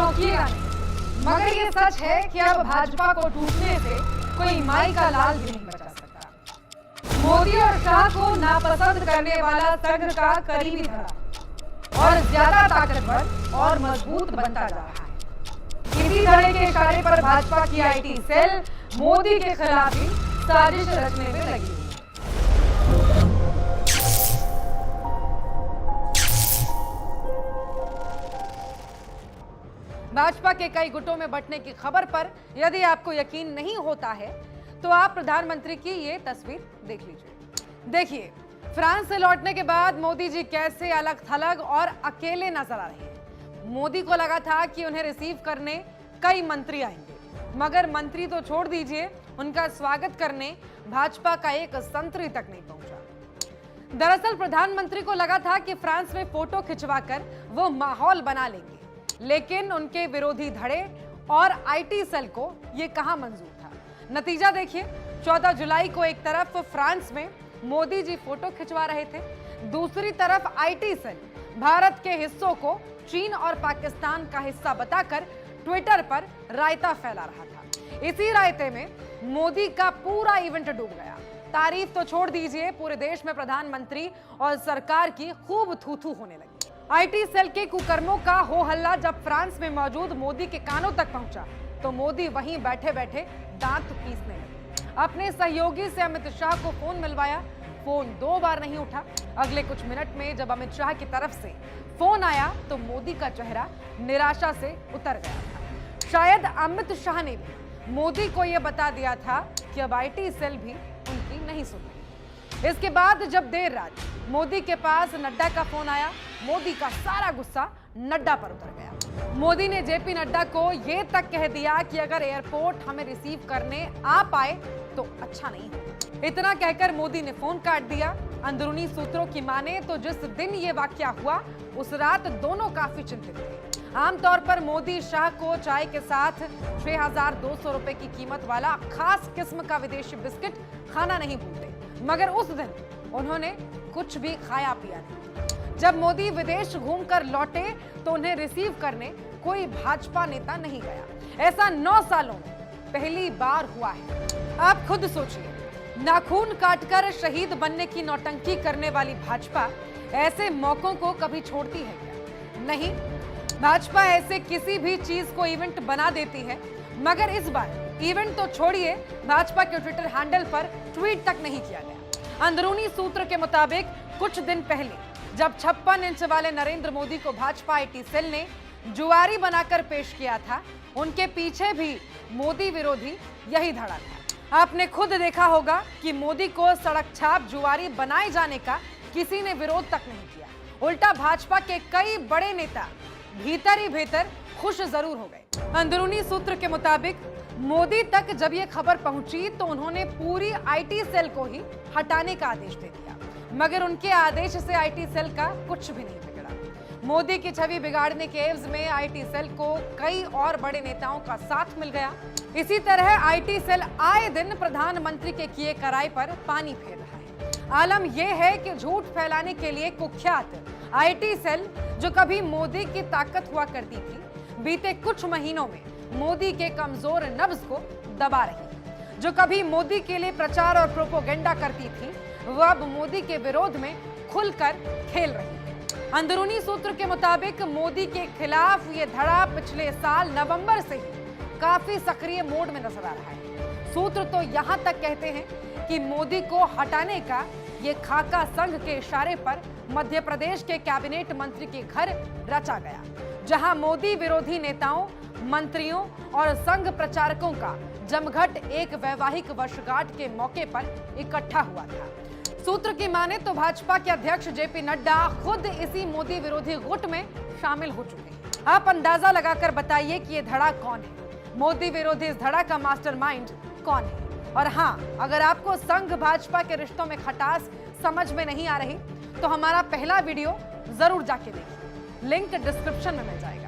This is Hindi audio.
चौंकिएगा नहीं, मगर ये सच है कि अब भाजपा को टूटने से कोई माई का लाल भी नहीं बचा सकता। मोदी और शाह को नापसंद करने वाला संघ का करीबी धड़ा और ज्यादा ताकतवर और मजबूत बनता जा रहा है। इसी धड़े के इशारे पर भाजपा की आईटी सेल मोदी के खिलाफ ही साजिश रचने में लगी हुई है। भाजपा के कई गुटों में बंटने की खबर पर यदि आपको यकीन नहीं होता है तो आप प्रधानमंत्री की ये तस्वीर देख लीजिए। देखिए, फ्रांस से लौटने के बाद मोदी जी कैसे अलग थलग और अकेले नजर आ रहे हैं। मोदी को लगा था कि उन्हें रिसीव करने कई मंत्री आएंगे, मगर मंत्री तो छोड़ दीजिए, उनका स्वागत करने भाजपा का एक संतरी तक नहीं पहुंचा। दरअसल प्रधानमंत्री को लगा था कि फ्रांस में फोटो खिंचवाकर वो माहौल बना लेंगे, लेकिन उनके विरोधी धड़े और आईटी सेल को ये कहां मंजूर था। नतीजा देखिए, 14 जुलाई को एक तरफ फ्रांस में मोदी जी फोटो खिंचवा रहे थे, दूसरी तरफ आईटी सेल भारत के हिस्सों को चीन और पाकिस्तान का हिस्सा बताकर ट्विटर पर रायता फैला रहा था। इसी रायते में मोदी का पूरा इवेंट डूब गया। तारीफ तो छोड़ दीजिए, पूरे देश में प्रधानमंत्री और सरकार की खूब थू-थू होने लगी। आईटी सेल के कुकर्मों का हो हल्ला जब फ्रांस में मौजूद मोदी के कानों तक पहुंचा तो मोदी वहीं बैठे बैठे दांत पीसने लगे। अपने सहयोगी से अमित शाह को फोन मिलवाया, फोन 2 बार नहीं उठा। अगले कुछ मिनट में जब अमित शाह की तरफ से फोन आया तो मोदी का चेहरा निराशा से उतर गया था। शायद अमित शाह ने भी मोदी को यह बता दिया था कि अब आईटी सेल भी उनकी नहीं सुन रही। इसके बाद जब देर रात मोदी के पास नड्डा का फोन आया, मोदी का सारा गुस्सा नड्डा पर उतर गया। मोदी ने जेपी नड्डा को यह तक कह दिया कि अगर एयरपोर्ट हमें रिसीव करने आ पाए तो अच्छा नहीं होगा। इतना कहकर मोदी ने फोन काट दिया। अंदरूनी सूत्रों की माने तो जिस दिन ये वाकया हुआ उस रात दोनों काफी चिंतित थे। आमतौर पर मोदी शाह को चाय के साथ 6,200 रुपए की कीमत वाला खास किस्म का विदेशी बिस्किट खाना नहीं भूलते, मगर उस दिन उन्होंने कुछ भी खाया पिया नहीं। जब मोदी विदेश घूमकर लौटे तो उन्हें रिसीव करने कोई भाजपा नेता नहीं गया। ऐसा 9 सालों में पहली बार हुआ है। आप खुद सोचिए, नाखून काटकर शहीद बनने की नौटंकी करने वाली भाजपा ऐसे मौकों को कभी छोड़ती है क्या? नहीं, भाजपा ऐसे किसी भी चीज को इवेंट बना देती है, मगर इस बार इवेंट तो छोड़िए, भाजपा के ट्विटर हैंडल पर ट्वीट तक नहीं किया गया। अंदरूनी सूत्र के मुताबिक कुछ दिन पहले जब 56 इंच वाले नरेंद्र मोदी को भाजपा आईटी सेल ने जुआरी बनाकर पेश किया था, उनके पीछे भी मोदी विरोधी यही धड़ा था। आपने खुद देखा होगा कि मोदी को सड़क छाप जुआरी बनाए जाने का किसी ने विरोध तक नहीं किया। उल्टा भाजपा के कई बड़े नेता भीतर ही भीतर खुश जरूर हो गए। अंदरूनी सूत्र के मुताबिक मोदी तक जब यह खबर पहुंची तो उन्होंने पूरी आईटी सेल को ही हटाने का आदेश दे दिया, मगर उनके आदेश से आईटी सेल का कुछ भी नहीं बिगड़ा। मोदी की छवि बिगाड़ने के एवज में आईटी सेल को कई और बड़े नेताओं का साथ मिल गया। इसी तरह आईटी सेल आए दिन प्रधानमंत्री के किए कराए पर पानी फेर रहा है। आलम यह है कि झूठ फैलाने के लिए कुख्यात आईटी सेल, जो कभी मोदी की ताकत हुआ करती थी, बीते कुछ महीनों में मोदी के कमजोर नब्ज को दबा रही। जो कभी मोदी के लिए प्रचार और प्रोपोगेंडा करती थी, वो अब मोदी के विरोध में खुलकर खेल रही है। अंदरूनी सूत्र के मुताबिक मोदी के खिलाफ ये धड़ा पिछले साल नवंबर से ही काफी सक्रिय मोड में नजर आ रहा है। सूत्र तो यहां तक कहते हैं कि मोदी को हटाने का ये खाका संघ के इशारे पर मध्य प्रदेश के कैबिनेट मंत्री के घर रचा गया, जहां मोदी विरोधी नेताओं, मंत्रियों और संघ प्रचारकों का जमघट एक वैवाहिक वर्षगांठ के मौके पर इकट्ठा हुआ था। सूत्र की माने तो भाजपा के अध्यक्ष जेपी नड्डा खुद इसी मोदी विरोधी गुट में शामिल हो चुके हैं। आप अंदाजा लगाकर बताइए कि ये धड़ा कौन है, मोदी विरोधी इस धड़ा का मास्टरमाइंड कौन है। और हाँ, अगर आपको संघ भाजपा के रिश्तों में खटास समझ में नहीं आ रही तो हमारा पहला वीडियो जरूर जाके देखिए, लिंक डिस्क्रिप्शन में मिल जाएगा।